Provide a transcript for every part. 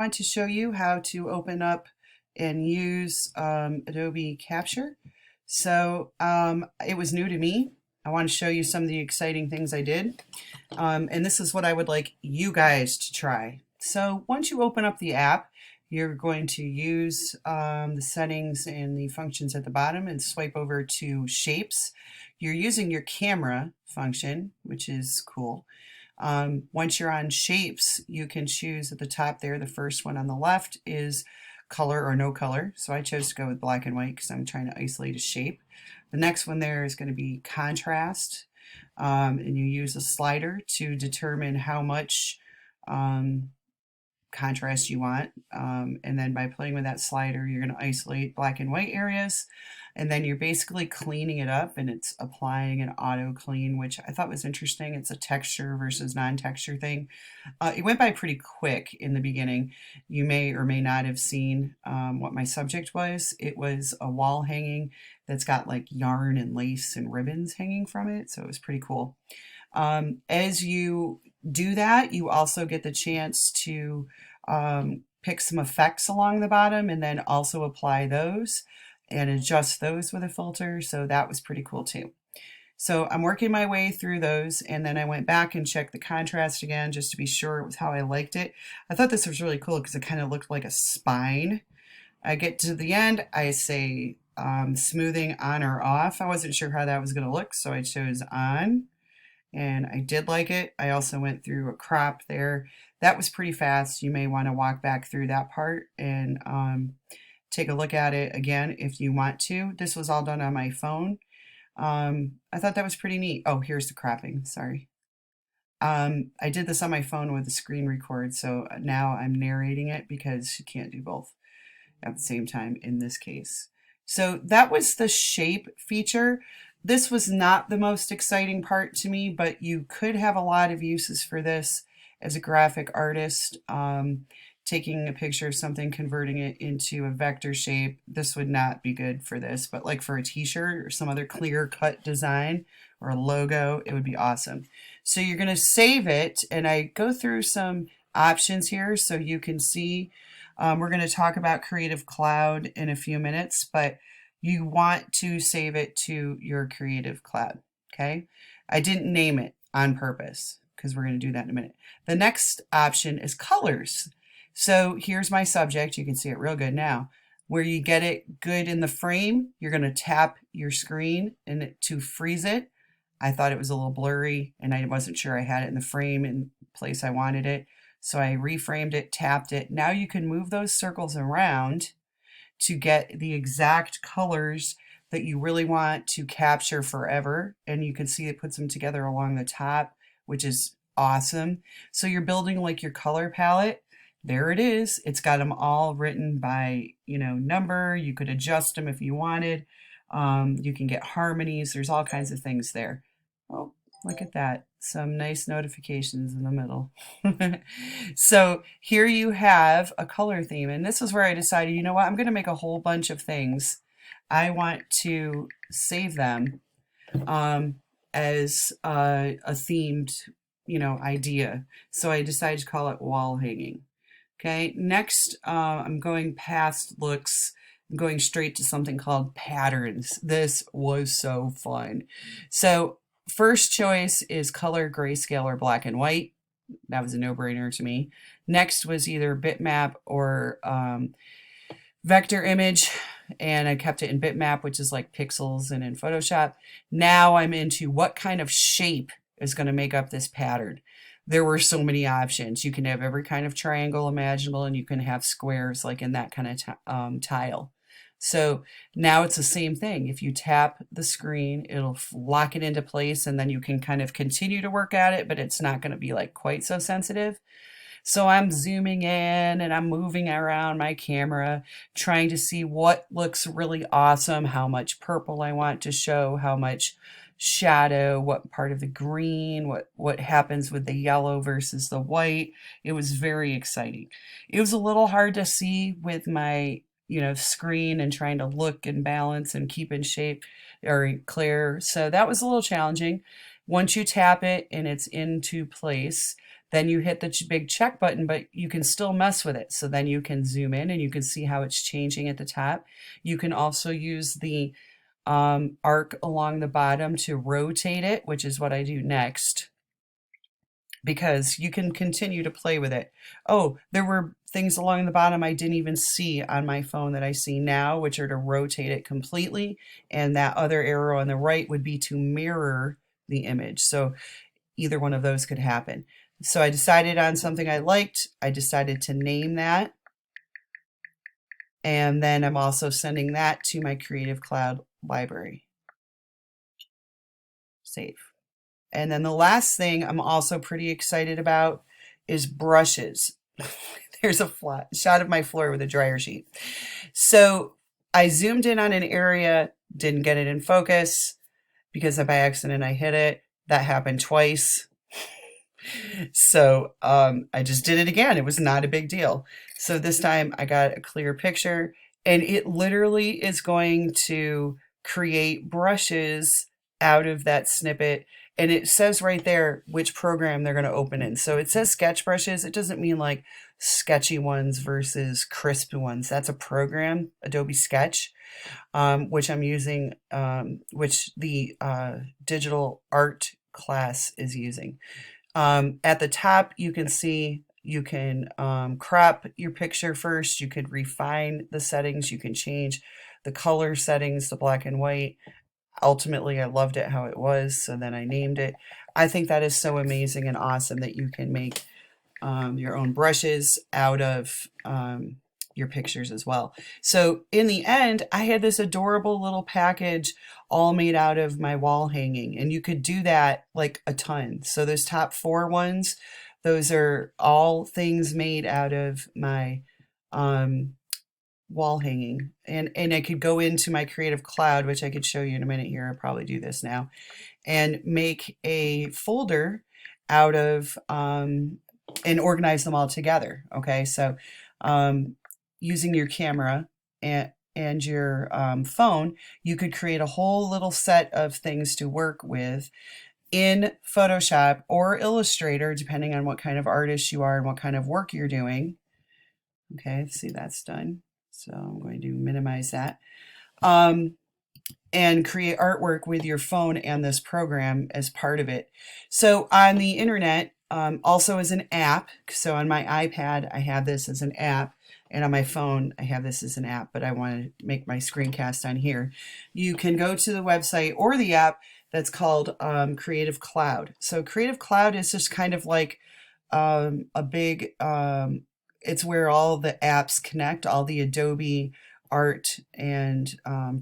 I want to show you how to open up and use Adobe Capture. It was new to me. I want to show you some of the exciting things I did. And this is what I would like you guys to try. So once you open up the app, you're going to use the settings and the functions at the bottom and swipe over to shapes. You're using your camera function, which is cool. Once you're on shapes, you can choose at the top there, the first one on the left is color or no color. So I chose to go with black and white because I'm trying to isolate a shape. The next one there is going to be contrast. And you use a slider to determine how much contrast you want. And then by playing with that slider, you're going to isolate black and white areas. And then you're basically cleaning it up and it's applying an auto clean, which I thought was interesting. It's a texture versus non-texture thing. It went by pretty quick in the beginning. You may or may not have seen what my subject was. It was a wall hanging that's got like yarn and lace and ribbons hanging from it. So it was pretty cool. As you do that, you also get the chance to pick some effects along the bottom and then also apply those and adjust those with a filter. So that was pretty cool too. So I'm working my way through those, and then I went back and checked the contrast again just to be sure it was how I liked it. I thought this was really cool because it kind of looked like a spine. I get to the end, I say smoothing on or off. I wasn't sure how that was going to look, so I chose on, and I did like it. I also went through a crop there. That was pretty fast. You may want to walk back through that part and take a look at it again if you want to. This was all done on my phone. I thought that was pretty neat. Oh, here's the cropping, sorry. I did this on my phone with a screen record, so now I'm narrating it because you can't do both at the same time in this case. So that was the shape feature. This was not the most exciting part to me, but you could have a lot of uses for this as a graphic artist. Taking a picture of something, converting it into a vector shape. This would not be good for this, but like for a t-shirt or some other clear cut design or a logo, it would be awesome. So you're going to save it, and I go through some options here so you can see. We're going to talk about Creative Cloud in a few minutes, but you want to save it to your Creative Cloud, okay? I didn't name it on purpose because we're going to do that in a minute. The next option is colors. So here's my subject. You can see it real good now. Where you get it good in the frame, you're going to tap your screen to freeze it. I thought it was a little blurry and I wasn't sure I had it in the frame in place I wanted it. So I reframed it, tapped it. Now you can move those circles around to get the exact colors that you really want to capture forever. And you can see it puts them together along the top, which is awesome. So you're building like your color palette. There it is. It's got them all written by, number. You could adjust them if you wanted. You can get harmonies. There's all kinds of things there. Oh, look at that. Some nice notifications in the middle. So here you have a color theme. And this is where I decided, you know what? I'm going to make a whole bunch of things. I want to save them as a themed, idea. So I decided to call it wall hanging. Okay, next I'm going past looks, I'm going straight to something called patterns. This was so fun. So first choice is color, grayscale, or black and white. That was a no-brainer to me. Next was either bitmap or vector image, and I kept it in bitmap, which is like pixels and in Photoshop. Now I'm into what kind of shape is going to make up this pattern. There were so many options. You can have every kind of triangle imaginable, and you can have squares like in that kind of tile. So now it's the same thing. If you tap the screen, it'll lock it into place, and then you can kind of continue to work at it, but it's not going to be like quite so sensitive. So I'm zooming in and I'm moving around my camera, trying to see what looks really awesome, how much purple I want to show, how much shadow, what part of the green, what happens with the yellow versus the white. It was very exciting. It was a little hard to see with my screen and trying to look and balance and keep in shape or clear. So that was a little challenging. Once you tap it and it's into place, then you hit the big check button, but you can still mess with it. So then you can zoom in and you can see how it's changing at the top. You can also use the arc along the bottom to rotate it, which is what I do next, because you can continue to play with it. Oh, there were things along the bottom I didn't even see on my phone that I see now, which are to rotate it completely. And that other arrow on the right would be to mirror the image. So either one of those could happen. So I decided on something I liked. I decided to name that. And then I'm also sending that to my Creative Cloud library. Save. And then the last thing I'm also pretty excited about is brushes. There's a flat shot of my floor with a dryer sheet. So I zoomed in on an area, didn't get it in focus because by accident I hit it. That happened twice. So I just did it again. It was not a big deal. So this time I got a clear picture, and it literally is going to create brushes out of that snippet. And it says right there which program they're going to open in. So it says sketch brushes. It doesn't mean like sketchy ones versus crisp ones. That's a program, Adobe Sketch, which I'm using, which the digital art class is using. At the top, you can see you can crop your picture first. You could refine the settings. You can change the color settings to black and white. Ultimately, I loved it how it was, so then I named it. I think that is so amazing and awesome that you can make your own brushes out of your pictures as well. So in the end, I had this adorable little package all made out of my wall hanging, and you could do that like a ton. So those top 4 ones, those are all things made out of my wall hanging, and I could go into my Creative Cloud, which I could show you in a minute here. I'll probably do this now, and make a folder out of and organize them all together. Okay, so using your camera and your phone, you could create a whole little set of things to work with in Photoshop or Illustrator, depending on what kind of artist you are and what kind of work you're doing. Okay, see, that's done. So I'm going to minimize that. And create artwork with your phone and this program as part of it. So on the internet, also as an app. So on my iPad, I have this as an app. And on my phone, I have this as an app, but I want to make my screencast on here. You can go to the website or the app that's called Creative Cloud. So Creative Cloud is just kind of like a big, it's where all the apps connect, all the Adobe art and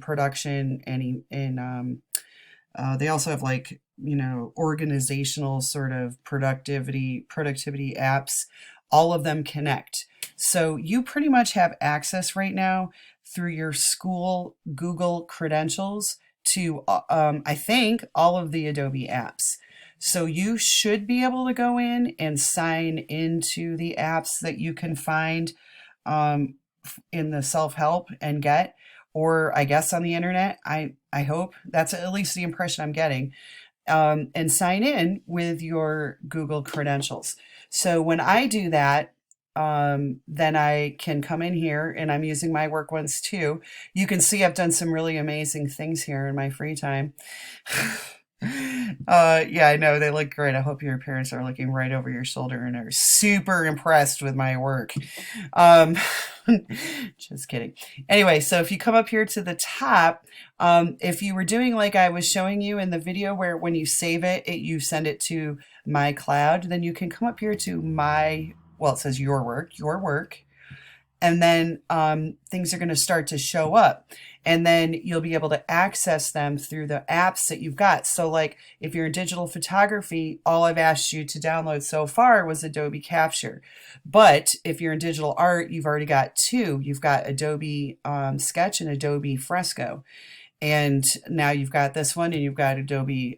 production, and they also have, like, you know, organizational sort of productivity apps. All of them connect. So you pretty much have access right now through your school Google credentials to, I think, all of the Adobe apps. So you should be able to go in and sign into the apps that you can find in the self-help and get, or I guess on the internet. I hope that's at least the impression I'm getting. And sign in with your Google credentials. So when I do that, then I can come in here, and I'm using my work ones too. You can see I've done some really amazing things here in my free time. Yeah, I know, they look great. I hope your parents are looking right over your shoulder and are super impressed with my work. Just kidding. Anyway, so if you come up here to the top, if you were doing like I was showing you in the video, where when you save it, you send it to my cloud, then you can come up here to my, well, it says your work, and then things are going to start to show up, and then you'll be able to access them through the apps that you've got. So like if you're in digital photography, all I've asked you to download so far was Adobe Capture. But if you're in digital art, you've already got 2. You've got Adobe Sketch and Adobe Fresco. And now you've got this one, and you've got Adobe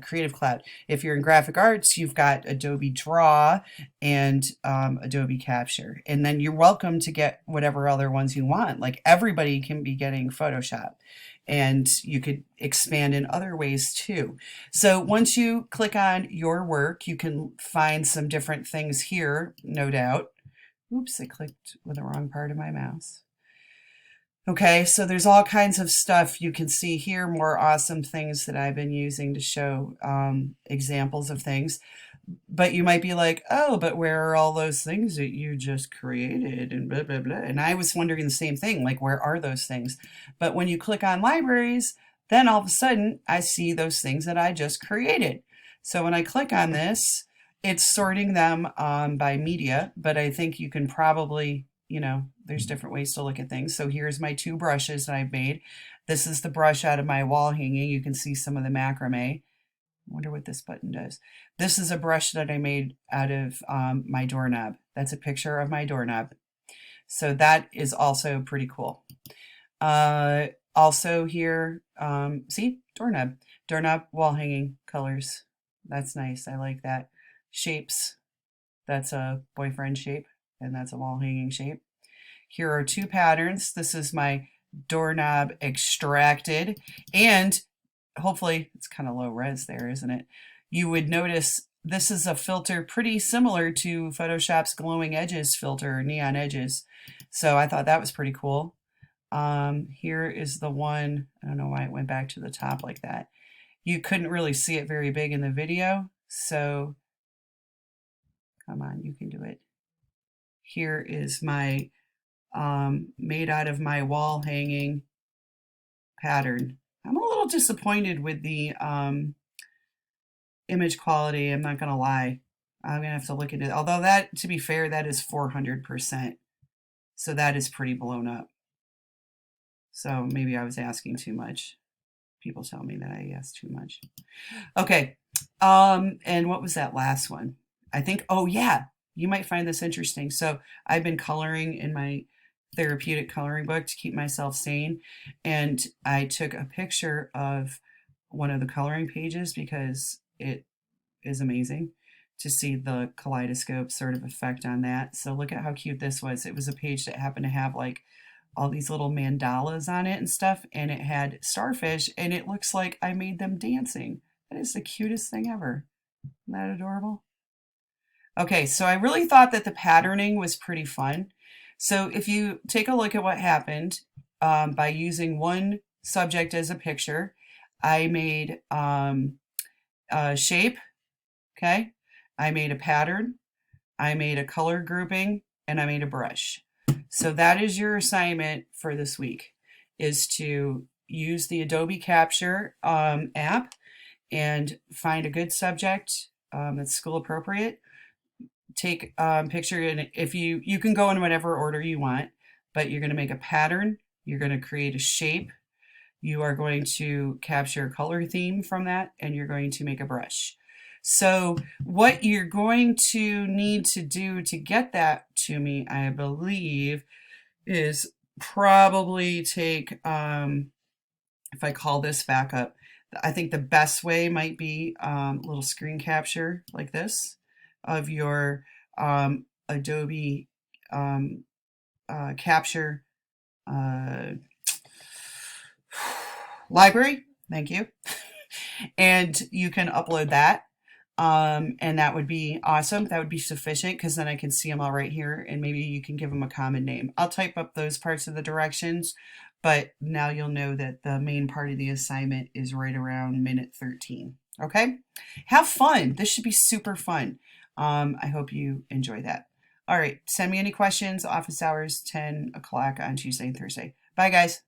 Creative Cloud. If you're in graphic arts, you've got Adobe Draw and Adobe Capture. And then you're welcome to get whatever other ones you want. Like everybody can be getting Photoshop. And you could expand in other ways too. So once you click on your work, you can find some different things here, no doubt. Oops, I clicked with the wrong part of my mouse. Okay, so there's all kinds of stuff you can see here, more awesome things that I've been using to show examples of things. But you might be like, oh, but where are all those things that you just created and blah, blah, blah. And I was wondering the same thing, like, where are those things? But when you click on libraries, then all of a sudden I see those things that I just created. So when I click on this, it's sorting them by media, but I think you can probably, there's different ways to look at things. So here's my 2 brushes that I've made. This is the brush out of my wall hanging. You can see some of the macrame. I wonder what this button does. This is a brush that I made out of my doorknob. That's a picture of my doorknob. So that is also pretty cool. Also here, see, doorknob, wall hanging colors. That's nice. I like that. Shapes. That's a boyfriend shape, and that's a wall hanging shape. Here are 2 patterns. This is my doorknob extracted, and hopefully it's kind of low res there, isn't it? You would notice this is a filter pretty similar to Photoshop's glowing edges filter, neon edges. So I thought that was pretty cool. Here is the one, I don't know why it went back to the top like that. You couldn't really see it very big in the video, so come on, you can do it. Here is my made out of my wall hanging pattern. I'm a little disappointed with the image quality, I'm not going to lie. I'm going to have to look at it. Although that, to be fair, that is 400%. So that is pretty blown up. So maybe I was asking too much. People tell me that I asked too much. Okay. And what was that last one? I think, oh yeah, you might find this interesting. So I've been coloring in my therapeutic coloring book to keep myself sane. And I took a picture of one of the coloring pages because it is amazing to see the kaleidoscope sort of effect on that. So look at how cute this was. It was a page that happened to have like all these little mandalas on it and stuff, and it had starfish, and it looks like I made them dancing. That is the cutest thing ever. Isn't that adorable? Okay, so I really thought that the patterning was pretty fun. So if you take a look at what happened by using one subject as a picture, I made a shape, okay? I made a pattern, I made a color grouping, and I made a brush. So that is your assignment for this week, is to use the Adobe Capture app and find a good subject that's school appropriate. Take a picture, and if you can go in whatever order you want, but you're going to make a pattern, you're going to create a shape, you are going to capture a color theme from that, and you're going to make a brush. So what you're going to need to do to get that to me, I believe, is probably take, if I call this back up, I think the best way might be a little screen capture like this of your Adobe Capture library. Thank you. And you can upload that. And that would be awesome. That would be sufficient because then I can see them all right here, and maybe you can give them a common name. I'll type up those parts of the directions, but now you'll know that the main part of the assignment is right around minute 13. Okay? Have fun. This should be super fun. I hope you enjoy that. All right. Send me any questions. Office hours, 10 o'clock on Tuesday and Thursday. Bye, guys.